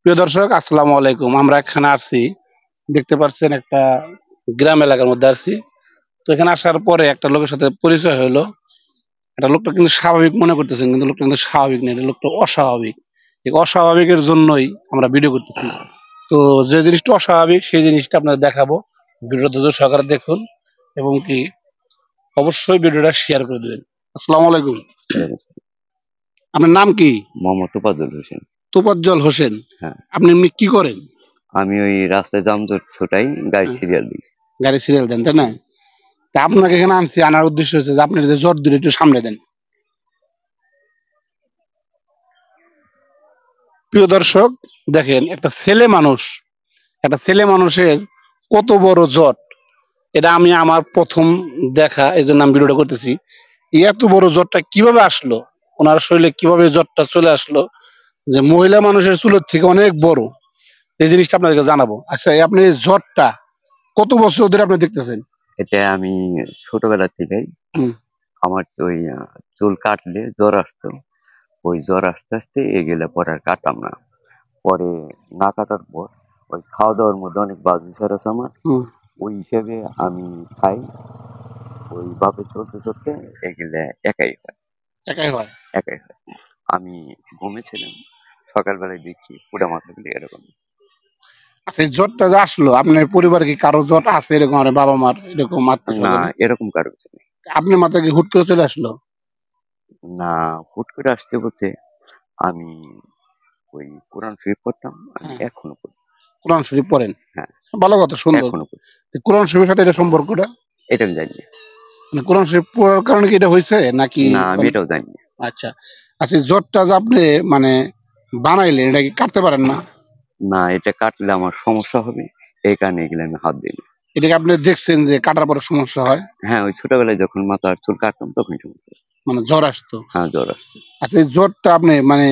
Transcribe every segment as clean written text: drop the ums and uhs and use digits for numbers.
প্রিয় দর্শক, আসসালামু আলাইকুম। আমরা এখানে আসছি, দেখতে পাচ্ছেন একটা গ্রাম এলাকার মধ্যে আসছি। তো এখানে আসার পরে একটা লোকের সাথে পরিচয় হলো। একটা লোকটা কিন্তু স্বাভাবিক মনে করতেছেন, কিন্তু লোকটা কিন্তু স্বাভাবিক নেই, এটা লোকটা অস্বাভাবিক। এই অস্বাভাবিকের জন্যই আমরা ভিডিও করতেছি। তো যে জিনিসটা অস্বাভাবিক সেই জিনিসটা আপনাদের দেখাবো। ভিডিওটা ধৈর্য সহকারে দেখুন এবং কি অবশ্যই ভিডিওটা শেয়ার করে দিবেন। আসসালামু আলাইকুম। আপনার নাম কি? মোহাম্মদ তোফাজ্জল হোসেন। তোফাজ্জল হোসেন। হ্যাঁ, আপনি এমনি কি করেন? আমি ওই রাস্তায় যানজট ছোটাই, গাড়ি সিরিয়াল দিই। গাড়ি সিরিয়াল দেন, তাই না? তা আপনাকে এখানে আনছি, আনার উদ্দেশ্য হচ্ছে যে আপনি যে জট দিলে একটু সামনে দেন। প্রিয় দর্শক, দেখেন একটা ছেলে মানুষের কত বড় জট। এটা আমি আমার প্রথম দেখা, এই জন্য আমি ভিডিওটা করতেছি। এত বড় জটটা কিভাবে আসলো, ওনার শরীরে কিভাবে জটটা চলে আসলো, যে মহিলা মানুষের চুলের থেকে অনেক বড়, এই জিনিসটা আপনাদেরকে জানাবো। আচ্ছা, আপনি এই জটটা কত বছর ধরে আপনি দেখতেছেন? এটা আমি ছোটবেলা থেকেই, হুম। আমার তো ওই চুল কাটলে জ্বর আসতো। ওই জ্বর আসতে আসতে এগুলো পরে আর কাটতাম না। পরে না কাটার পর ওই খাওয়া দাওয়ার মধ্যে অনেক বাজে আছে আমার। হুম। ওই হিসেবে আমি খাই, ওইভাবে চলতে চলতে এগুলো একাই হয়। একাই হয়? একাই হয়। আমি ঘুমেছিলাম, সকালবেলায় দেখি পুরা মাথাগুলি এরকম। আচ্ছা, এই জটটা যে আসলো, আপনার পরিবারে কি কারো জট আছে এরকম, আর বাবা মার এরকম আত্মীয় না, স্বজন? এরকম কারো কিছু নেই। আপনার মাথায় কি হুট করে চলে আসলো? না, হুট করে আসতে বলছে। আমি ওই কোরআন শরীফ পড়তাম, আমি হ্যাঁ, এখনো পড়ি। কোরআন শরীফ পড়েন? হ্যাঁ, ভালো কথা, সুন্দর। এখনো পড়ি। তো কোরআন শরীফের সাথে এটা সম্পর্কটা, এটা আমি জানি না। মানে কোরআন শরীফ পড়ার কারণে কি এটা হয়েছে নাকি? না, আমি এটাও জানি না। আচ্ছা। আচ্ছা, এই জটটা যে আপনি মানে বানাইলেন, এটা কি কাটতে পারেন না? না, এটা কাটলে আমার সমস্যা হবে, এই কারণে এগুলো আমি হাত দিই না। এটা কি আপনি দেখছেন যে কাটার পরে সমস্যা হয়? হ্যাঁ, ওই ছোটবেলায় যখন মাথার চুল কাটতাম তখন সমস্যা হতো। মানে জ্বর আসতো? হ্যাঁ, জ্বর আসতো। আচ্ছা, এই জ্বরটা আপনি মানে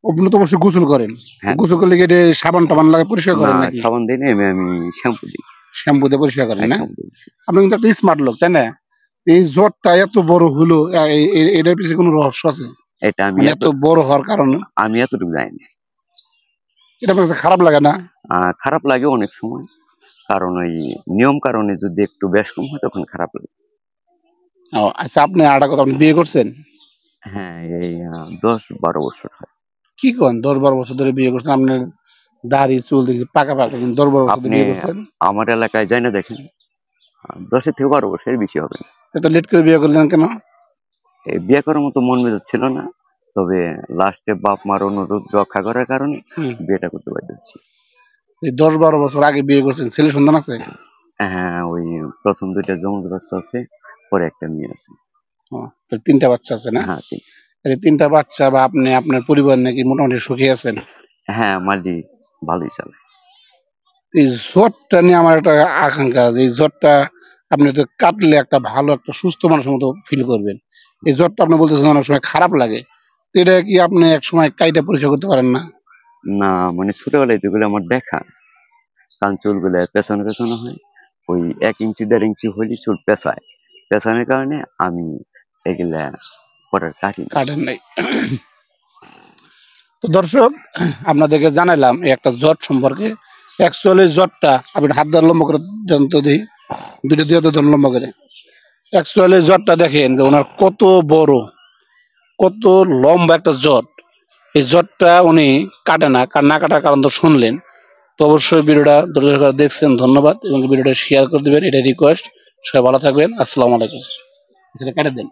আপনি তো অবশ্যই গোসল করেন। হ্যাঁ। গোসল করলে কি এটা সাবান টাবান লাগে পরিষ্কার না, করেন নাকি? সাবান দিই না, আমি শ্যাম্পু দিই। শ্যাম্পু দিয়ে পরিষ্কার করেন হ্যাঁ, না? শ্যাম্পু দিই। আপনি কিন্তু একটা স্মার্ট লোক, তাই না? এই জ্বরটা এত বড় হলো, এটার পিছনে কোনো রহস্য আছে? এটা আমি মানে এত বড় হওয়ার কারণে আমি এতটুকু জানি না। এটা আপনার কাছে খারাপ লাগে না? খারাপ লাগে অনেক সময়, কারণ ওই নিয়ম কারণে যদি একটু বেশ কম হয় তখন খারাপ লাগে। ও আচ্ছা, আপনি আর একটা কথা, আপনি বিয়ে করছেন? হ্যাঁ, এই 10-12 বছর হয়। কি করেন, 10-12 বছর ধরে বিয়ে করছেন? আপনার দাড়ি চুল দেখি পাকা পাকা, কিন্তু 10-12 বছর ধরে আপনি বিয়ে করছেন। আমার এলাকায় যাই না দেখেন, 10 থেকে 12 বছরের বেশি হবে না। এত লেট করে বিয়ে করলেন কেন? এই বিয়ে করার মতো মন মেজাজ ছিল না, তবে লাস্টে বাপ মার অনুরোধ রক্ষা করার কারণে হুম। বিয়েটা করতে বাধ্য হচ্ছি। এই 10-12 বছর আগে বিয়ে করছেন, ছেলে সন্তান আছে? হ্যাঁ, ওই প্রথম 2টা যমজ বাচ্চা আছে, পরে একটা মেয়ে আছে। ও, তো 3টা বাচ্চা আছে না? হ্যাঁ, এই 3টা বাচ্চা বা আপনি আপনার পরিবার নাকি মোটামুটি সুখী আছেন? হ্যাঁ, মালিক ভালোই চালায়। এই জ্বরটা নিয়ে আমার একটা আকাঙ্ক্ষা, যে এই জ্বরটা আপনি তো কাটলে একটা ভালো একটা সুস্থ মানুষের মতো ফিল করবেন। এই জ্বরটা আপনি বলতেছেন অনেক সময় খারাপ লাগে, তো এটা কি আপনি এক সময় কাইটা পরীক্ষা করতে পারেন না? না, মানে ছোটবেলায় যেগুলো আমার দেখা, কারণ চুলগুলো পেছনে পেছনে হয়, ওই 1 ইঞ্চি 1.5 ইঞ্চি হলে চুল পেঁচায়। পেঁচানোর কারণে আমি এগুলা পরে কাটি না। কাটেন নাই? তো দর্শক, আপনাদেরকে জানাইলাম এই একটা জট সম্পর্কে। অ্যাকচুয়ালি জটটা আপনি হাত দ্বারা লম্বা করে দেন তো দেখি, দুইটা দুই হাত দিয়ে লম্বা করে। অ্যাকচুয়ালি জটটা দেখেন যে ওনার কত বড়, কত লম্বা একটা জট। এই জটটা উনি কাটে না, না কাটার কারণ তো শুনলেন। তো অবশ্যই ভিডিওটা ধৈর্য সহকারে দেখছেন, ধন্যবাদ, এবং ভিডিওটা শেয়ার করে দিবেন, এটা রিকোয়েস্ট। সবাই ভালো থাকবেন, আসসালামু আলাইকুম। সেটা কেটে দেন।